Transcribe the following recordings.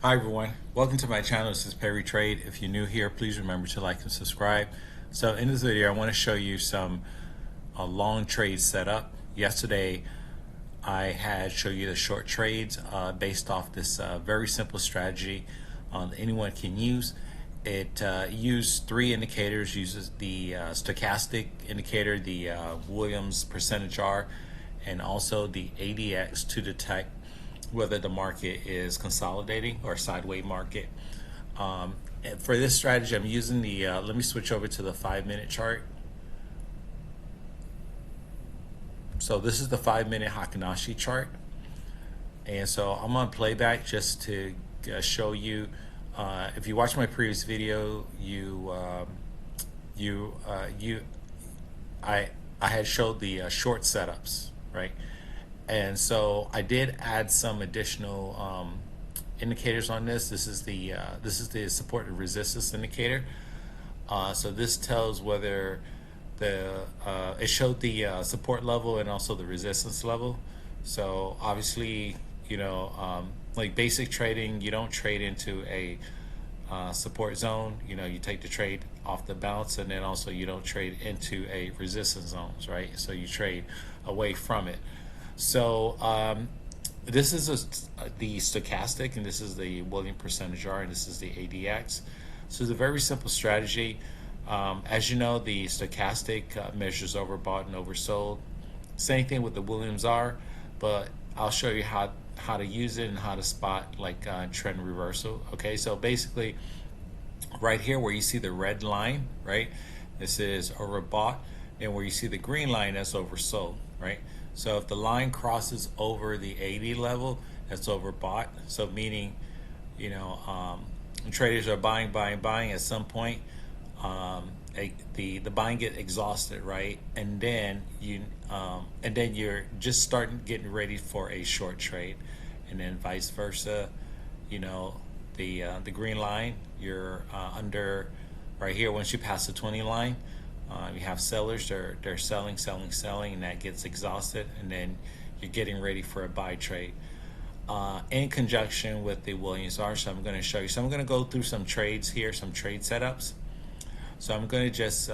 Hi everyone, welcome to my channel. This is Perry Trade. If you're new here, please remember to like and subscribe. So in this video, I want to show you some long trade setup. Yesterday, I had show you the short trades based off this very simple strategy anyone can use. It used three indicators, uses the stochastic indicator, the Williams percentage R, and also the ADX to detect whether the market is consolidating or sideways market. And for this strategy, I'm using the, let me switch over to the 5-minute chart. So this is the 5-minute Heikin-Ashi chart. And so I'm on playback just to show you. If you watch my previous video, I had showed the short setups, right? And so I did add some additional indicators on this. This is the support and resistance indicator. So this tells whether it showed the support level and also the resistance level. So obviously, like basic trading, you don't trade into a support zone. You take the trade off the bounce, and then also you don't trade into a resistance zones, right? So you trade away from it. So this is the stochastic, and this is the Williams percentage R, and this is the ADX. So it's a very simple strategy. As you know, the stochastic measures overbought and oversold. Same thing with the Williams R, but I'll show you how to use it and how to spot like trend reversal. Okay, so basically right here where you see the red line, right, this is overbought, and where you see the green line, that's oversold, right? So if the line crosses over the 80 level, that's overbought. So meaning, traders are buying at some point. The buying get exhausted, right? And then you're just getting ready for a short trade, and then vice versa. The green line, you're under right here. Once you pass the 20 line, you have sellers, they're selling, and that gets exhausted, and then you're getting ready for a buy trade. In conjunction with the Williams R, so I'm going to show you. So I'm going to go through some trades here, some trade setups. So I'm going to just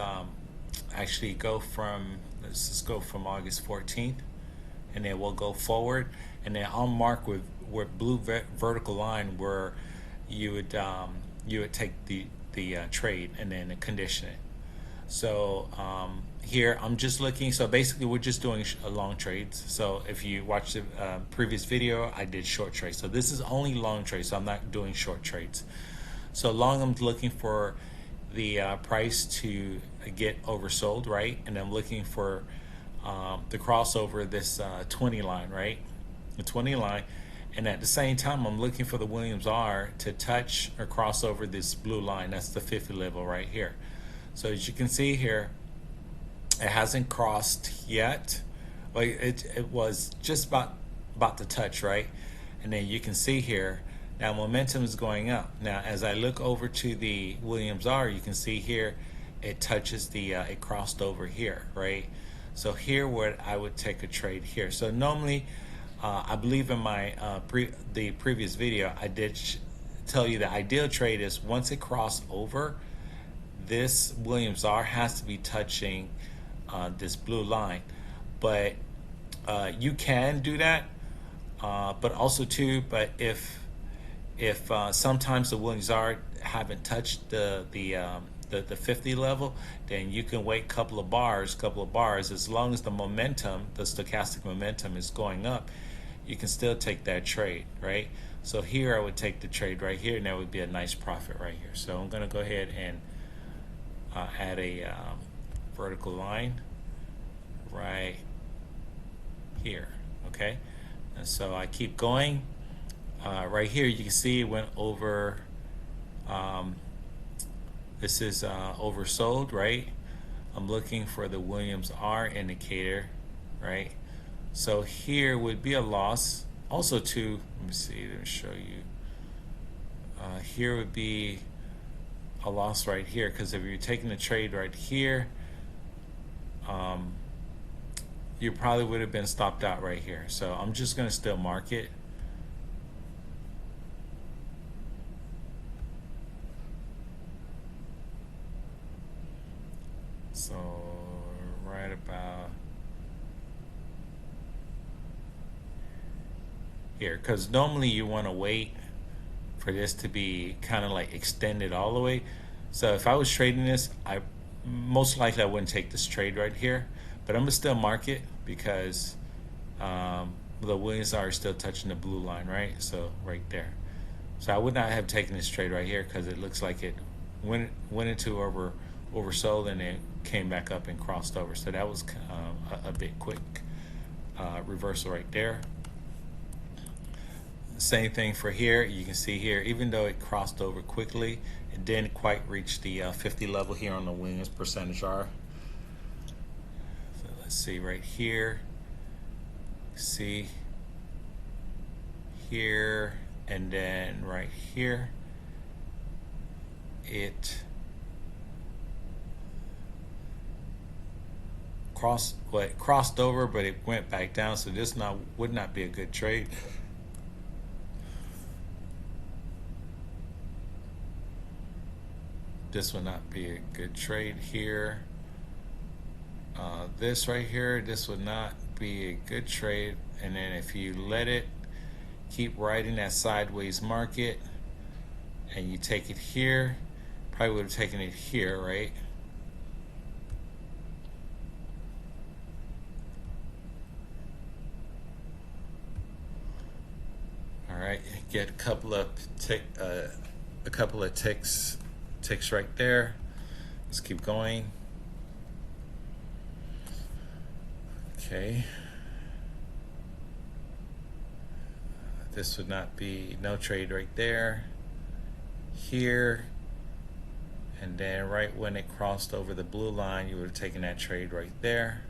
actually let's just go from August 14th, and then we'll go forward, and then I'll mark with blue vertical line where you would take the trade and then condition it. So here I'm just looking. So basically, we're just doing long trades. So if you watch the previous video, I did short trades. So this is only long trades. So I'm not doing short trades. So long, I'm looking for the price to get oversold, right? And I'm looking for the crossover this 20 line, right? The 20 line. And at the same time, I'm looking for the Williams R to touch or cross over this blue line. That's the 50 level right here. So as you can see here, it hasn't crossed yet. Well, it was just about to touch, right? And then you can see here, now momentum is going up. Now, as I look over to the Williams R, you can see here, it touches it crossed over here, right? So here, what I would take a trade here. So normally, I believe in my the previous video, I did tell you the ideal trade is once it crossed over, this Williams R has to be touching this blue line. But you can do that, but also too, but if sometimes the Williams R haven't touched the 50 level, then you can wait a couple of bars. As long as the momentum, the stochastic momentum is going up, you can still take that trade, right? So here I would take the trade right here, and that would be a nice profit right here. So I'm going to go ahead and add a vertical line right here, okay? And so I keep going. Right here, you can see it went over. This is oversold, right? I'm looking for the Williams R indicator, right? So here would be a loss. Also, too, let me show you. Here would be a loss right here, because if you're taking the trade right here, you probably would have been stopped out right here. So I'm just going to still mark it. here, because normally you want to wait for this to be kind of like extended all the way. So if I was trading this, I most likely I wouldn't take this trade right here, but I'm gonna still mark it because the Williams are still touching the blue line, right? So right there. So I would not have taken this trade right here because it looks like it went into oversold and it came back up and crossed over. So that was a bit quick reversal right there. Same thing for here. You can see here, even though it crossed over quickly, it didn't quite reach the 50 level here on the Williams percentage R. So let's see right here. See here, and then right here, it crossed over, but it went back down. So this would not be a good trade. This would not be a good trade here. This right here, this would not be a good trade. And then if you let it keep riding that sideways market and you take it here, probably would have taken it here, right? All right, get a couple of ticks right there. Let's keep going. Okay. This would not be no trade right there. Here. And then right when it crossed over the blue line, you would have taken that trade right there.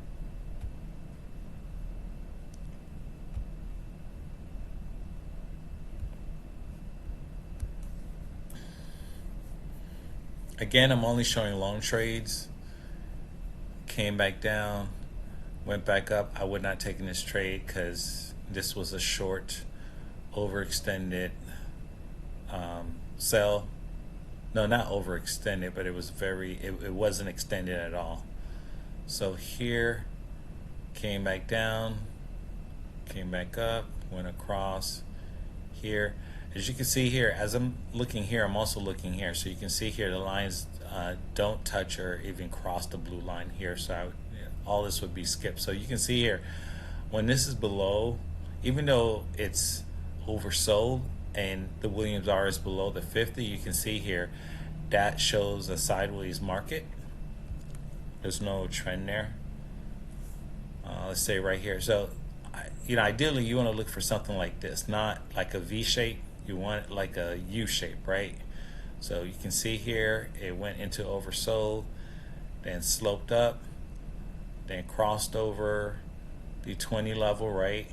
Again, I'm only showing long trades. Came back down, went back up. I would not take this trade because this was a short, overextended sell. No, not overextended, but it was it wasn't extended at all. So here, came back down, came back up, went across here. As you can see here, as I'm looking here, I'm also looking here. So you can see here the lines don't touch or even cross the blue line here. So all this would be skipped. So you can see here, when this is below, even though it's oversold and the Williams R is below the 50, you can see here that shows a sideways market. There's no trend there. Let's say right here. So, ideally you want to look for something like this, not like a V shape. You want it like a U shape, right? So you can see here it went into oversold, then sloped up, then crossed over the 20 level, right?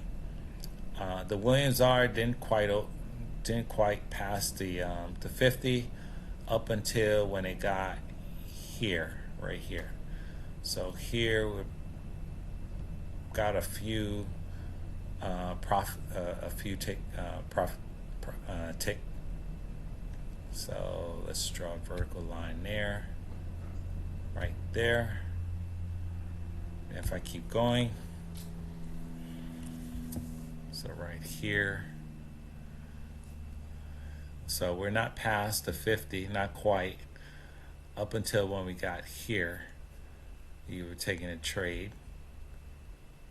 The Williams R didn't quite pass the 50 up until when it got here, right here. So here we got a few tick. So let's draw a vertical line there, right there. And if I keep going, so right here. So we're not past the 50, not quite, up until when we got here. You were taking a trade.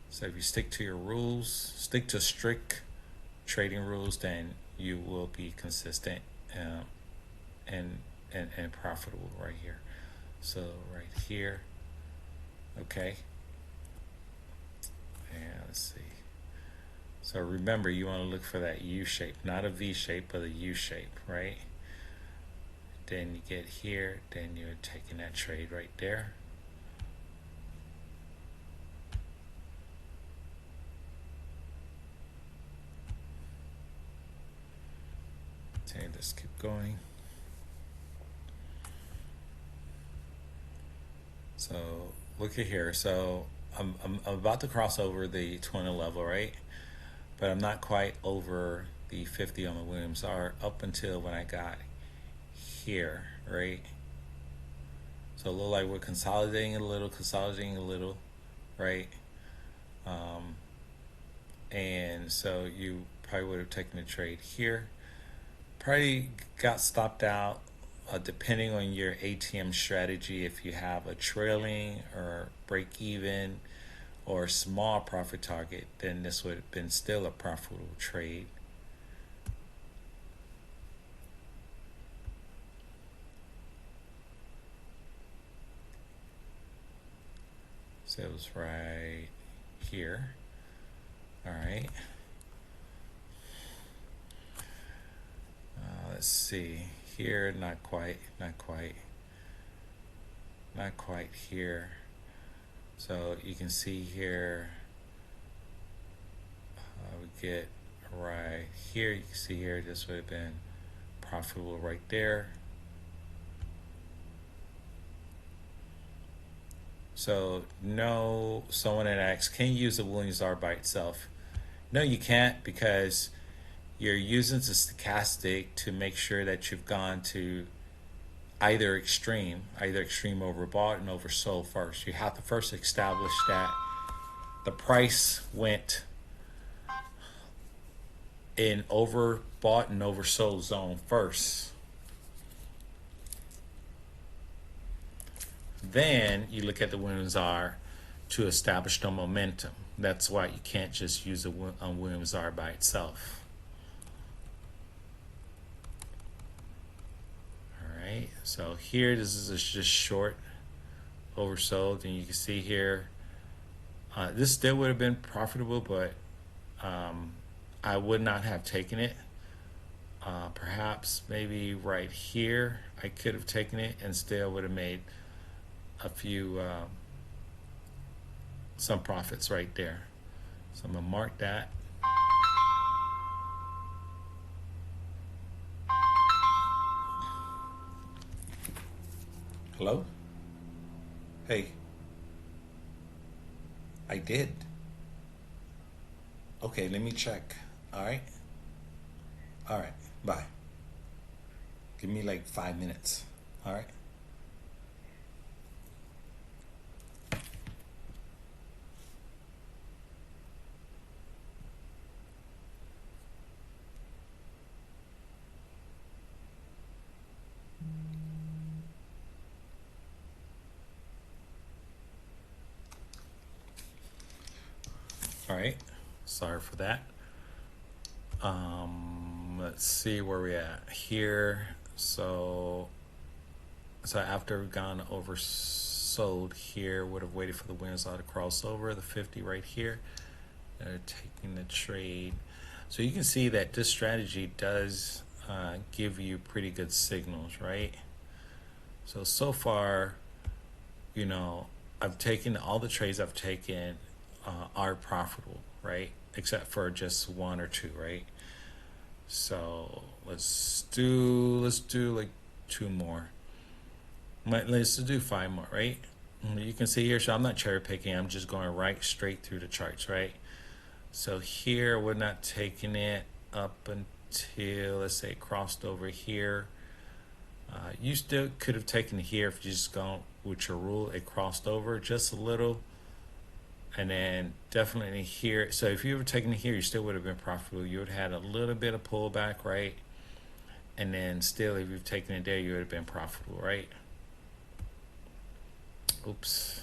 So if you stick to your rules, stick to strict trading rules, then you will be consistent and profitable right here. So right here, okay. And let's see. So remember, you want to look for that U shape, not a V shape, but a U shape, right? Then you get here, then you're taking that trade right there. Okay, let's keep going. So look at here. So I'm about to cross over the 20 level, right? But I'm not quite over the 50 on the Williams R up until when I got here, right? So it look like we're consolidating a little, right? And so you probably would have taken a trade here. Probably got stopped out depending on your ATM strategy. If you have a trailing or break even or small profit target, then this would have been still a profitable trade. So it was right here. All right. Let's see. Here, not quite here. So you can see here, we get right here. You can see here, this would have been profitable right there. So no, someone had asked, can you use the Williams R by itself? No, you can't, because you're using the stochastic to make sure that you've gone to either extreme overbought and oversold first. You have to first establish that the price went in overbought and oversold zone first. Then you look at the Williams R to establish the momentum. That's why you can't just use a Williams R by itself. Right, so here this is just short oversold, and you can see here this still would have been profitable, but I would not have taken it. Perhaps maybe right here I could have taken it and still would have made a few some profits right there. So I'm gonna mark that. Hello? Hey. I did. Okay, let me check. All right? All right, bye. Give me like 5 minutes. All right? All right, sorry for that. Let's see where we at here. So after we've gone oversold here, would have waited for the Williams R to cross over the 50 right here. They're taking the trade. So you can see that this strategy does give you pretty good signals, right? So far, you know, I've taken all the trades I've taken are profitable, right? Except for just one or two, right? So let's do like 2 more. Let's do 5 more, right? You can see here, so I'm not cherry picking, I'm just going right straight through the charts, right? So here we're not taking it up until, let's say, it crossed over here. You still could have taken it here if you just gone with your rule. It crossed over just a little, and then definitely here. So if you were taking it here, you still would have been profitable. You would have had a little bit of pullback, right? And then still, if you've taken it there, you would have been profitable, right? Oops.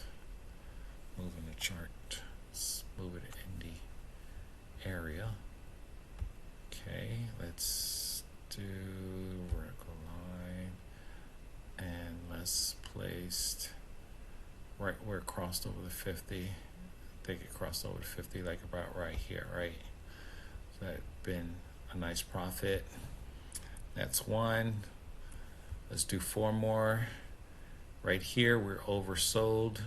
Moving the chart. Let's move it in the area. Okay, let's do vertical line, and let's place right where it crossed over the 50. I think it crossed over the 50, like about right here, right? So that's been a nice profit. That's 1. Let's do 4 more. Right here, we're oversold.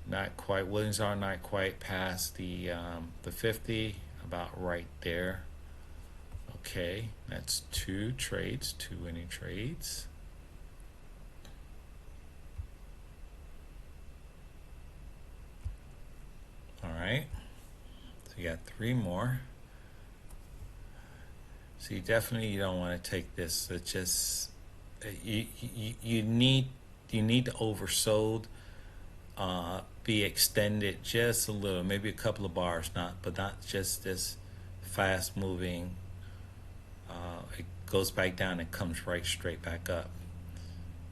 Not quite. Williams R not quite past the 50. About right there. Okay, that's 2 trades, 2 winning trades. All right, so you got 3 more. So you definitely don't want to take this. It's just you need to oversold, be extended just a little, maybe a couple of bars, but not just this fast moving, it goes back down and comes right straight back up.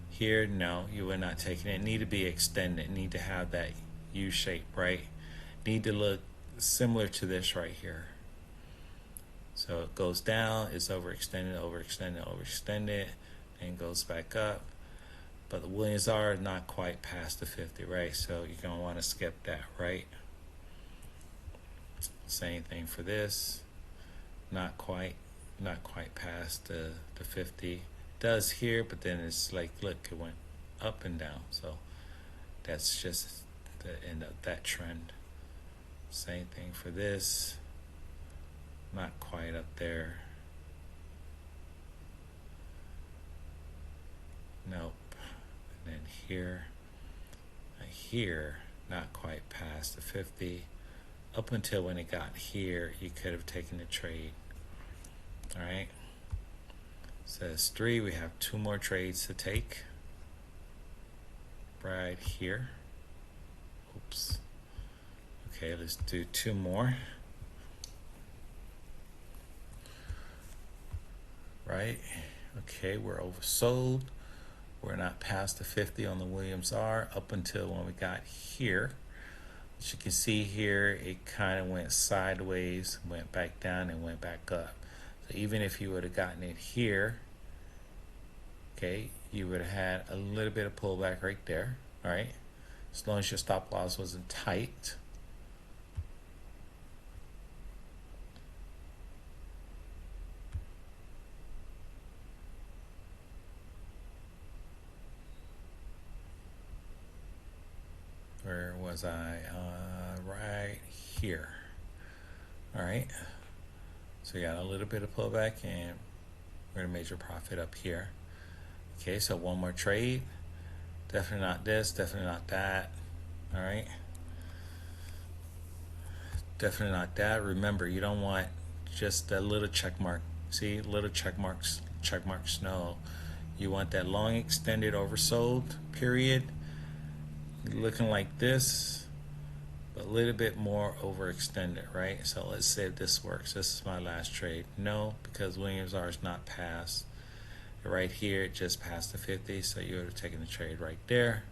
Here, no, you are not taking it. Need to be extended. Need to have that U shape, right? Need to look similar to this right here. So it goes down, it's overextended, overextended, overextended, and goes back up. But the Williams R not quite past the 50, right? So you're going to want to skip that, right? Same thing for this. Not quite past the 50. Does here, but then it's like, look, it went up and down. So that's just the end of that trend. Same thing for this. Not quite up there. Nope. And then here, not quite past the 50. Up until when it got here, you could have taken the trade. All right. Says 3. We have 2 more trades to take. Right here. Oops. Okay, let's do 2 more. Right. Okay, we're oversold. We're not past the 50 on the Williams R up until when we got here. As you can see here, it kind of went sideways, went back down, and went back up. So even if you would have gotten it here, okay, you would have had a little bit of pullback right there, all right? As long as your stop loss wasn't tight. Where was I? Right here. All right. So you got a little bit of pullback, and we're in a major profit up here. Okay, so 1 more trade. Definitely not this, definitely not that. All right. Definitely not that. Remember, you don't want just that little check mark. See, little check marks, no. You want that long extended oversold period looking like this, but a little bit more overextended, right? So let's say if this works. This is my last trade. No, because Williams R is not past. Right here, it just passed the 50, so you would have taken the trade right there.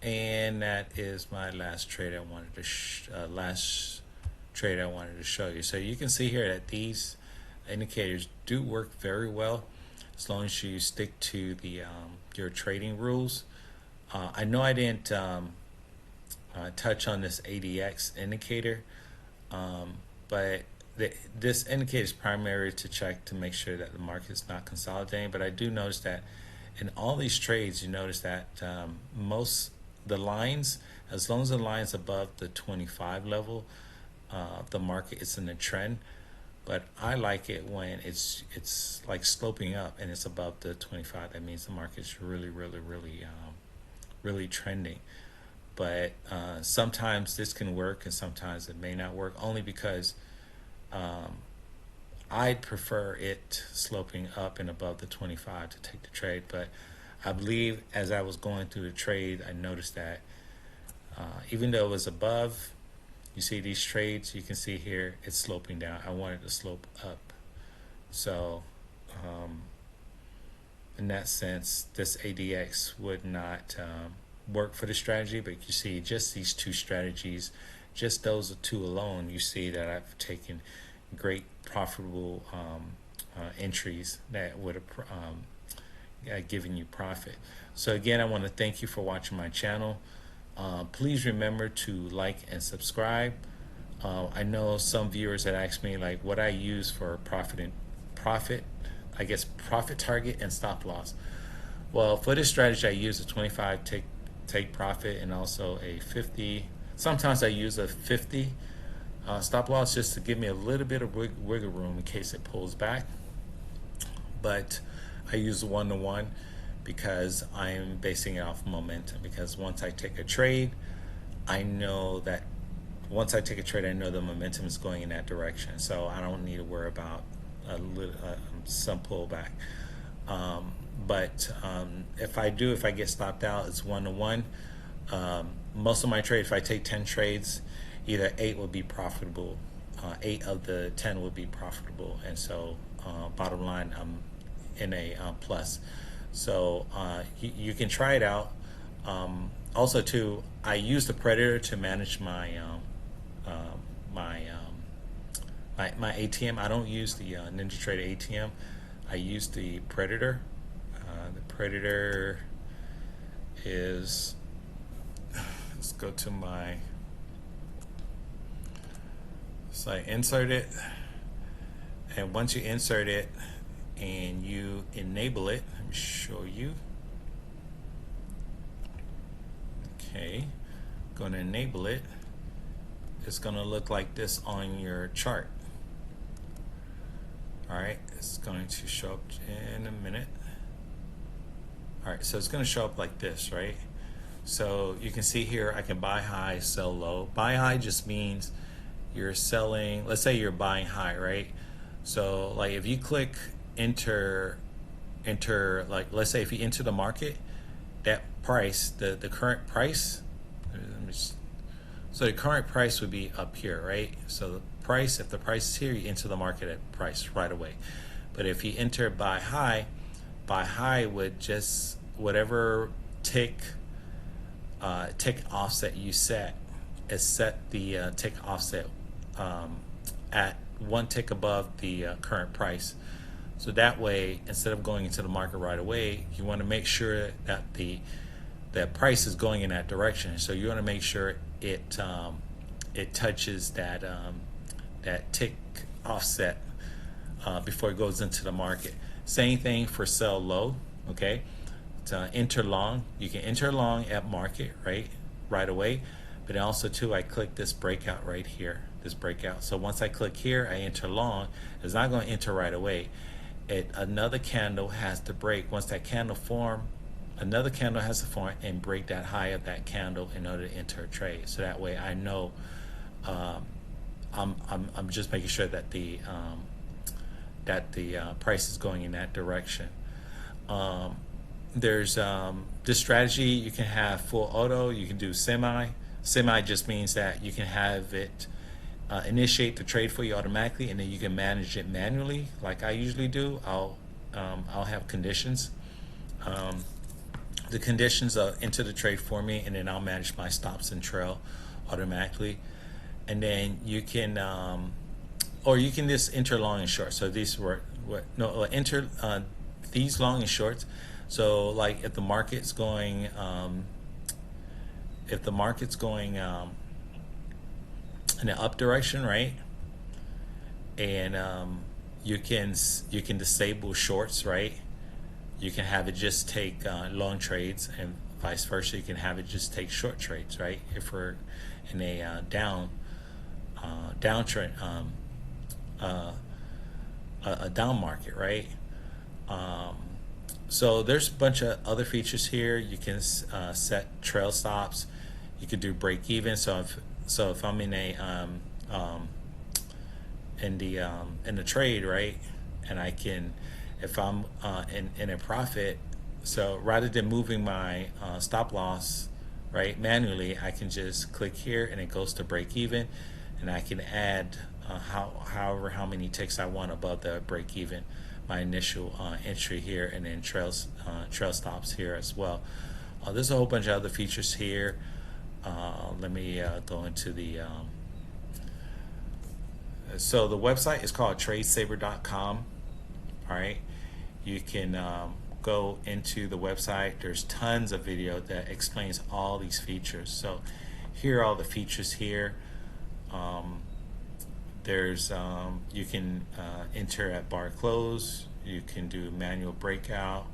And that is my last trade I wanted to show you. So you can see here that these indicators do work very well as long as you stick to the your trading rules. I know I didn't touch on this ADX indicator, but this indicator is primary to check to make sure that the market is not consolidating. But I do notice that in all these trades, you notice that the lines, as long as the line's above the 25 level, the market is in a trend. But I like it when it's like sloping up and it's above the 25. That means the market's really trending. But sometimes this can work and sometimes it may not work, only because I'd prefer it sloping up and above the 25 to take the trade. But I believe as I was going through the trade, I noticed that even though it was above, you see these trades, you can see here it's sloping down. I wanted to slope up. So in that sense, this ADX would not work for the strategy, but you see just these 2 strategies, just those 2 alone, you see that I've taken great profitable entries that would have given you profit. So again, I want to thank you for watching my channel. Please remember to like and subscribe. I know some viewers that ask me like what I use for profit target and stop loss. Well, for this strategy, I use a 25 take profit and also a 50. Sometimes I use a 50 stop loss just to give me a little bit of wiggle room in case it pulls back. But I use 1-to-1 because I'm basing it off momentum. Because once I take a trade, I know that the momentum is going in that direction. So I don't need to worry about some pullback. But if I get stopped out, it's 1-to-1. Most of my trades, if I take 10 trades, either 8 will be profitable 8 of the 10 will be profitable, and so bottom line, I'm in a plus. So you can try it out. Also, too, I use the Predator to manage uh, my my ATM. I don't use the NinjaTrader ATM. I use the Predator. The Predator is, let's go to my, so I insert it, and once you insert it and you enable it, let me show you. Okay, going to enable it. It's going to look like this on your chart. All right, it's going to show up in a minute. All right, so it's going to show up like this, right? So you can see here, I can buy high, sell low. Buy high just means you're selling, let's say you're buying high, right? So like if you click enter, like let's say if you enter the market, that price, the current price, so the current price would be up here, right? So the price, if the price is here, you enter the market at price right away. But if you enter buy high would just whatever tick offset you set, is set the tick offset at one tick above the current price. So that way, instead of going into the market right away, you want to make sure that that price is going in that direction. So you want to make sure it touches that that tick offset before it goes into the market. Same thing for sell low. Okay, to enter long, you can enter long at market right away. But also too, I click this breakout right here, this breakout. So once I click here, I enter long. It's not going to enter right away. Another candle has to break. Once that candle form, another candle has to form and break that high of that candle in order to enter a trade. So that way I know I'm just making sure that the price is going in that direction. There's this strategy. You can have full auto. You can do semi. Semi just means that you can have it initiate the trade for you automatically, and then you can manage it manually, like I usually do. I'll have conditions. The conditions enter the trade for me, and then I'll manage my stops and trail automatically. And then you can, or you can just enter long and short. So these were enter these long and shorts. So like if the market's going, in the up direction, right? And you can disable shorts, right? You can have it just take long trades, and vice versa. You can have it just take short trades, right? If we're in a downtrend, a down market, right? So there's a bunch of other features here. You can set trail stops. You could do break even. So if I'm in a in the trade, right, and I can, if I'm in a profit, so rather than moving my stop loss right manually, I can just click here and it goes to break even, and I can add how many ticks I want above the break even, my initial entry here, and then trail stops here as well. There's a whole bunch of other features here. Let me go into the so the website is called tradesaver.com. All right, you can go into the website. There's tons of video that explains all these features. So here are all the features here. There's you can enter at bar close. You can do manual breakout.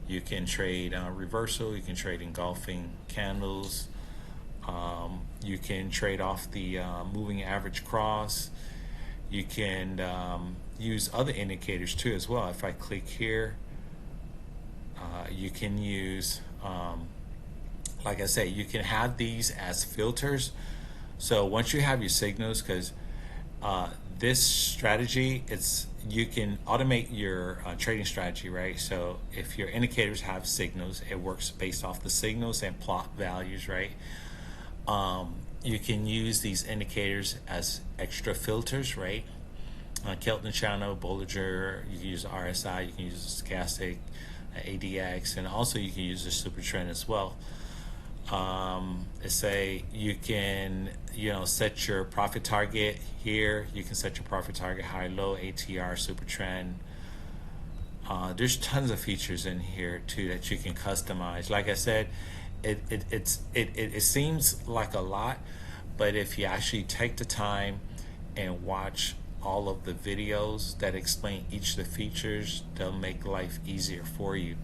You can trade reversal. You can trade engulfing candles. You can trade off the moving average cross. You can use other indicators too as well. If I click here, you can use, like I say, you can have these as filters. So once you have your signals, because this strategy, you can automate your trading strategy, right? So if your indicators have signals, it works based off the signals and plot values, right? You can use these indicators as extra filters, right? Kelton Channel, Bollinger, you can use RSI, you can use Stochastic, ADX, and also you can use the super trend as well. Say you can, set your profit target here. You can set your profit target high, low, ATR, super trend. There's tons of features in here too that you can customize. Like I said, it seems like a lot, but if you actually take the time and watch all of the videos that explain each of the features, they'll make life easier for you.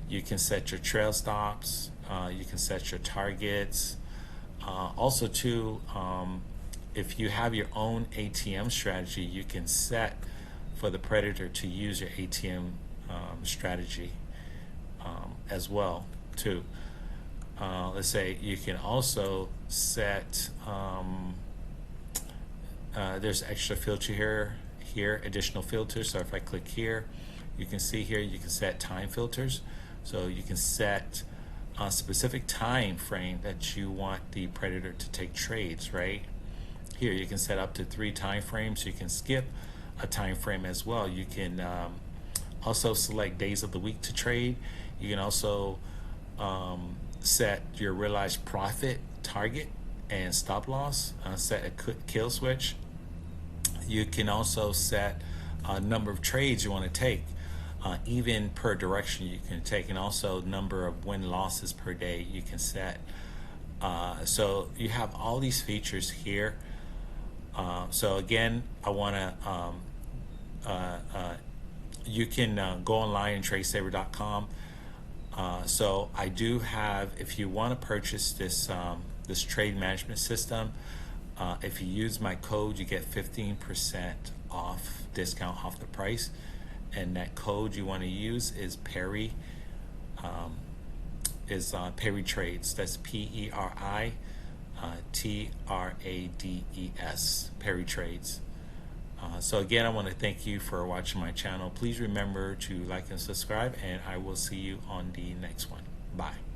You can set your trail stops, you can set your targets. Also too, if you have your own ATM strategy, you can set for the predator to use your ATM strategy as well too. Let's say you can also set there's extra filter here, additional filters. So if I click here, you can see here you can set time filters. So you can set a specific time frame that you want the predator to take trades, right? Here you can set up to 3 time frames. You can skip a time frame as well. You can also select days of the week to trade. You can also set your realized profit target and stop loss, set a kill switch. You can also set a number of trades you want to take, even per direction you can take, and also number of win losses per day you can set. So you have all these features here. So again, I want to you can go online and tradesaver.com. So I do have, if you want to purchase this this trade management system, if you use my code, you get 15% off, discount off the price, and that code you want to use is Perry, Perry Trades. That's PERI TRADES, Perry Trades. So again, I want to thank you for watching my channel. Please remember to like and subscribe, and I will see you on the next one. Bye.